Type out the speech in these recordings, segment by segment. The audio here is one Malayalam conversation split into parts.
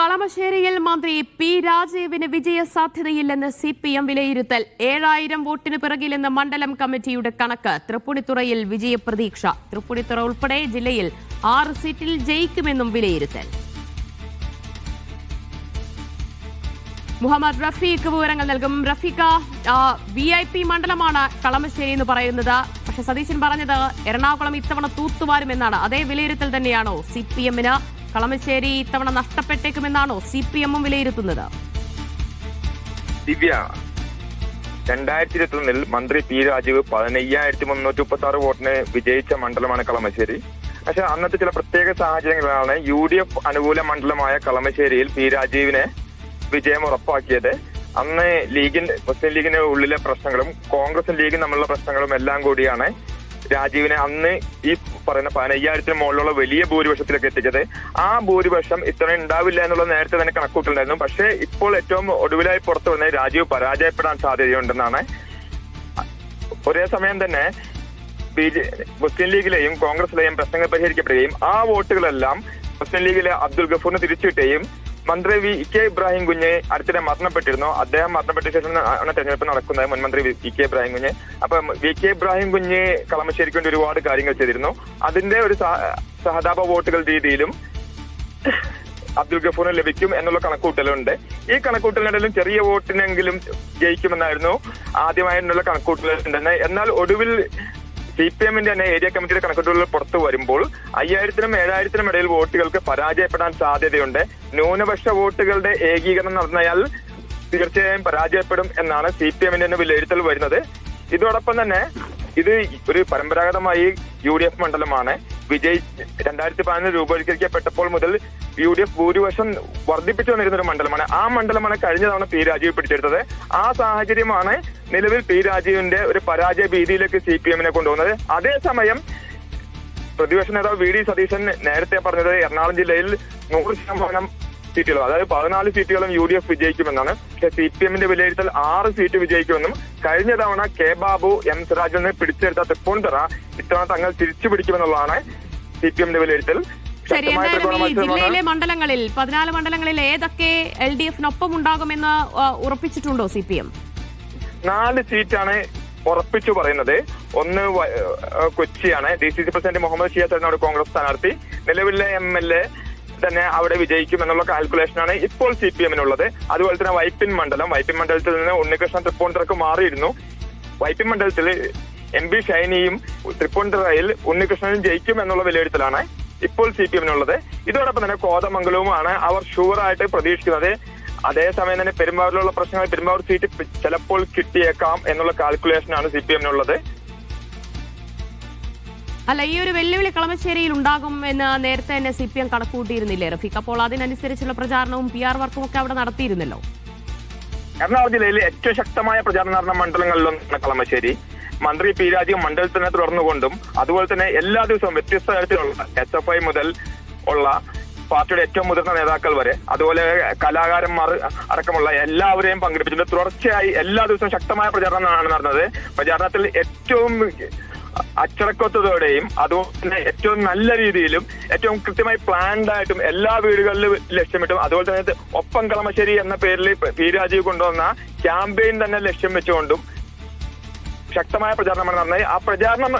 കളമശ്ശേരിയിൽ മന്ത്രി പി രാജീവിന് വിജയ സാധ്യതയില്ലെന്ന് CPM വിലയിരുത്തൽ. 7000 വോട്ടിന് പിറകിലെന്ന് മണ്ഡലം കമ്മിറ്റിയുടെ കണക്ക്. തൃപ്പൂണിത്തുറയിൽ വിജയപ്രതീക്ഷ. തൃപ്പൂണിത്തുറ ഉൾപ്പെടെ ജില്ലയിൽ 6 സീറ്റിൽ ജയിക്കുമെന്നും വിലയിരുത്തൽ. മുഹമ്മദ് റഫീഖ് വിവരങ്ങൾ നൽകും. റഫീഖ, VIP മണ്ഡലമാണ് കളമശ്ശേരി എന്ന് പറയുന്നത്. പക്ഷെ സതീശൻ പറഞ്ഞത് എറണാകുളം ഇത്തവണ തൂത്തുവാരുമെന്നാണ്. അതേ വിലയിരുത്തൽ തന്നെയാണോ CPM-ന്? കളമശ്ശേരി ഇത്തവണ നഷ്ടപ്പെട്ടേക്കുമെന്നാണോ CPM-ഉം വിലയിരുത്തുന്നത്? ദിവ്യ, 2021 മന്ത്രി പി രാജീവ് 15,336 വോട്ടിന് വിജയിച്ച മണ്ഡലമാണ് കളമശ്ശേരി. പക്ഷെ അന്നത്തെ ചില പ്രത്യേക സാഹചര്യങ്ങളാണ് UDF അനുകൂല മണ്ഡലമായ കളമശ്ശേരിയിൽ പി രാജീവിനെ വിജയം ഉറപ്പാക്കിയത്. അന്ന് മുസ്ലിം ലീഗിന് ഉള്ളിലെ പ്രശ്നങ്ങളും കോൺഗ്രസും ലീഗും തമ്മിലുള്ള പ്രശ്നങ്ങളും എല്ലാം കൂടിയാണ് രാജീവിനെ അന്ന് ഈ പറയുന്ന 15,000 മുകളിലുള്ള വലിയ ഭൂരിപക്ഷത്തിലേക്ക് എത്തിച്ചത്. ആ ഭൂരിപക്ഷം ഇത്ര ഉണ്ടാവില്ല എന്നുള്ള നേരത്തെ തന്നെ കണക്കൂട്ടുണ്ടായിരുന്നു. പക്ഷേ ഇപ്പോൾ ഏറ്റവും ഒടുവിലായി പുറത്തു വന്ന രാജീവ് പരാജയപ്പെടാൻ സാധ്യതയുണ്ടെന്നാണ്. ഒരേ സമയം തന്നെ മുസ്ലിം ലീഗിലെയും കോൺഗ്രസിലെയും പ്രശ്നങ്ങൾ പരിഹരിക്കപ്പെടുകയും ആ വോട്ടുകളെല്ലാം മുസ്ലിം ലീഗിലെ അബ്ദുൽ ഗഫൂറിന് തിരിച്ചുകിട്ടുകയും മന്ത്രി VK ഇബ്രാഹിം കുഞ്ഞ് അടുത്തിടെ മരണപ്പെട്ടിരുന്നു. അദ്ദേഹം മരണപ്പെട്ട ശേഷം തെരഞ്ഞെടുപ്പ് നടക്കുന്നത്, മുൻമന്ത്രി VK ഇബ്രാഹിം കുഞ്ഞ്. അപ്പൊ VK ഇബ്രാഹിം കുഞ്ഞ് കളമശ്ശേരിക്ക് വേണ്ടി ഒരുപാട് കാര്യങ്ങൾ ചെയ്തിരുന്നു. അതിന്റെ ഒരു സഹതാപ വോട്ടുകൾ രീതിയിലും അബ്ദുൽ ഗഫൂറിന് ലഭിക്കും എന്നുള്ള കണക്കൂട്ടലുണ്ട്. ഈ കണക്കൂട്ടലിനിടയിലും ചെറിയ വോട്ടിനെങ്കിലും ജയിക്കുമെന്നായിരുന്നു ആദ്യമായിട്ടുള്ള കണക്കൂട്ടലുണ്ടെന്ന്. എന്നാൽ ഒടുവിൽ CPM-ന്റെ തന്നെ ഏരിയ കമ്മിറ്റിയുടെ കണക്കൂട്ടലുകൾ പുറത്തു വരുമ്പോൾ 5,000-നും 7,000-നും ഇടയിൽ വോട്ടുകൾക്ക് പരാജയപ്പെടാൻ സാധ്യതയുണ്ട്. ന്യൂനപക്ഷ വോട്ടുകളുടെ ഏകീകരണം നടന്നയാൽ തീർച്ചയായും പരാജയപ്പെടും എന്നാണ് CPM-ന്റെ തന്നെ വിലയിരുത്തൽ വരുന്നത്. ഇതോടൊപ്പം തന്നെ ഇത് ഒരു പരമ്പരാഗതമായി UDF മണ്ഡലമാണ്. 2014 രൂപവൽക്കരിക്കപ്പെട്ടപ്പോൾ മുതൽ UDF ഭൂരിപക്ഷം വർദ്ധിപ്പിച്ചു വന്നിരുന്ന ഒരു മണ്ഡലമാണ്. ആ മണ്ഡലമാണ് കഴിഞ്ഞ തവണ പി രാജീവ് പിടിച്ചെടുത്തത്. ആ സാഹചര്യമാണ് നിലവിൽ പി രാജീവിന്റെ ഒരു പരാജയ ഭീതിയിലേക്ക് CPM-നെ കൊണ്ടുപോകുന്നത്. അതേസമയം പ്രതിപക്ഷ നേതാവ് VD സതീശൻ നേരത്തെ പറഞ്ഞത് എറണാകുളം ജില്ലയിൽ 100% സീറ്റുകളും, അതായത് 14 സീറ്റുകളും UDF വിജയിക്കുമെന്നാണ്. പക്ഷെ CPM-ന്റെ വിലയിരുത്തൽ 6 സീറ്റ് വിജയിക്കുമെന്നും കഴിഞ്ഞ തവണ K ബാബു M സിറാജിനെ പിടിച്ചെടുത്ത തൃപ്പൂണിത്തുറ ഇത്തവണ തങ്ങൾ തിരിച്ചു പിടിക്കുമെന്നുള്ളതാണ് CPM-ന്റെ വിലയിരുത്തൽ. ശരി, എന്തായാലും ഈ ജില്ലയിലെ മണ്ഡലങ്ങളിൽ 14 മണ്ഡലങ്ങളിൽ ഏതൊക്കെ LDF-നൊപ്പം ഉണ്ടാകുമെന്ന് ഉറപ്പിച്ചിട്ടുണ്ടോ CPM? 4 സീറ്റാണ് ഉറപ്പിച്ചു പറയുന്നത്. ഒന്ന് കൊച്ചിയാണ്. DCC പ്രസിഡന്റ് മുഹമ്മദ് ഷിയാസ് കോൺഗ്രസ് സ്ഥാനാർത്ഥി. നിലവിലെ MLA തന്നെ അവിടെ വിജയിക്കും എന്നുള്ള കാൽക്കുലേഷനാണ് ഇപ്പോൾ CPM-നുള്ളത്. അതുപോലെ തന്നെ വൈപ്പിൻ മണ്ഡലത്തിൽ നിന്ന് ഉണ്ണികൃഷ്ണൻ തൃപ്പൂണിത്തുറക്ക് മാറിയിരുന്നു. വൈപ്പിൻ മണ്ഡലത്തിൽ MP ഷൈനിയും തൃപ്പൂണിത്തുറയിൽ ഉണ്ണികൃഷ്ണനും ജയിക്കും എന്നുള്ള വിലയിരുത്തലാണ് ഇപ്പോൾ CPM-നുള്ളത്. ഇതോടൊപ്പം തന്നെ കോതമംഗലവുമാണ് അവർ ഷുവറായിട്ട് പ്രതീക്ഷിക്കുന്നത്. അതേസമയം തന്നെ പെരുമ്പാവൂരിലുള്ള പ്രശ്നങ്ങൾ പെരുമ്പാവൂർ സീറ്റ് ചിലപ്പോൾ കിട്ടിയേക്കാം എന്നുള്ള കാൽക്കുലേഷനാണ് CPM-നുള്ളത്. അല്ല, ഈ ഒരു വെല്ലുവിളി കളമശ്ശേരിയിൽ ഉണ്ടാകും എന്ന് നേരത്തെ തന്നെ CPM കണക്കൂട്ടിയിരുന്നില്ലേ റഫീഖ്? അപ്പോൾ അതിനനുസരിച്ചുള്ള പ്രചാരണവും PR വർക്കും ഒക്കെ അവിടെ നടത്തിയിരുന്നല്ലോ. എറണാകുളം ജില്ലയിൽ ഏറ്റവും ശക്തമായ പ്രചാരണം നടന്ന മണ്ഡലങ്ങളിലൊന്നാണ് കളമശ്ശേരി. മന്ത്രി പി രാജീവ് മണ്ഡലത്തിൽ തന്നെ തുടർന്നുകൊണ്ടും അതുപോലെ തന്നെ എല്ലാ ദിവസവും വ്യത്യസ്ത തരത്തിലുള്ള SFI മുതൽ ഉള്ള പാർട്ടിയുടെ ഏറ്റവും മുതിർന്ന നേതാക്കൾ വരെ, അതുപോലെ കലാകാരന്മാർ അടക്കമുള്ള എല്ലാവരെയും പങ്കെടുപ്പിച്ചിട്ടുണ്ട്. തുടർച്ചയായി എല്ലാ ദിവസവും ശക്തമായ പ്രചാരണമാണ് നടന്നത്. പ്രചാരണത്തിൽ ഏറ്റവും അച്ചടക്കത്തോടെയും അതുപോലെ തന്നെ ഏറ്റവും നല്ല രീതിയിലും ഏറ്റവും കൃത്യമായി പ്ലാൻഡ് ആയിട്ടും എല്ലാ വീടുകളിലും ലക്ഷ്യമിട്ടും അതുപോലെ തന്നെ ഒപ്പം കളമശ്ശേരി എന്ന പേരിൽ പി രാജീവ് കൊണ്ടുവന്ന ക്യാമ്പയിൻ തന്നെ ലക്ഷ്യം വെച്ചുകൊണ്ടും ശക്തമായ പ്രചാരണമാണ് നടന്നത്. ആ പ്രചാരണം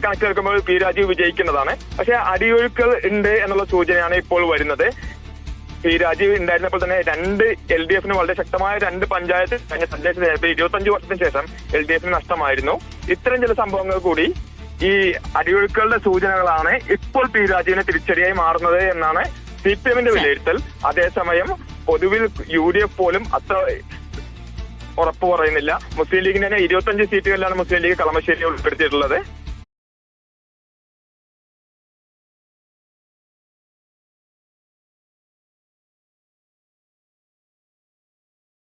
കണക്കിലെടുക്കുമ്പോൾ പി രാജീവ് വിജയിക്കുന്നതാണ്. പക്ഷെ അടിയൊഴുക്കൾ ഉണ്ട് എന്നുള്ള സൂചനയാണ് ഇപ്പോൾ വരുന്നത്. പി രാജീവ് ഉണ്ടായിരുന്നപ്പോൾ തന്നെ 2 LDF-ന് വളരെ ശക്തമായ 2 പഞ്ചായത്ത് കഴിഞ്ഞ തദ്ദേശ തെരഞ്ഞെടുപ്പിൽ 25 വർഷത്തിന് ശേഷം LDF-ന് നഷ്ടമായിരുന്നു. ഇത്തരം ചില സംഭവങ്ങൾ കൂടി ഈ അടിയൊഴുക്കളുടെ സൂചനകളാണ് ഇപ്പോൾ പി രാജീവിനെ തിരിച്ചടിയായി മാറുന്നത് എന്നാണ് CPM-ന്റെ വിലയിരുത്തൽ. അതേസമയം പൊതുവിൽ UDF പോലും അത്ര ഉറപ്പ് പറയുന്നില്ല. മുസ്ലിം ലീഗിന് തന്നെ 25 സീറ്റുകളിലാണ് മുസ്ലിം ലീഗ് കളമശ്ശേരി ഉൾപ്പെടുത്തിയിട്ടുള്ളത്.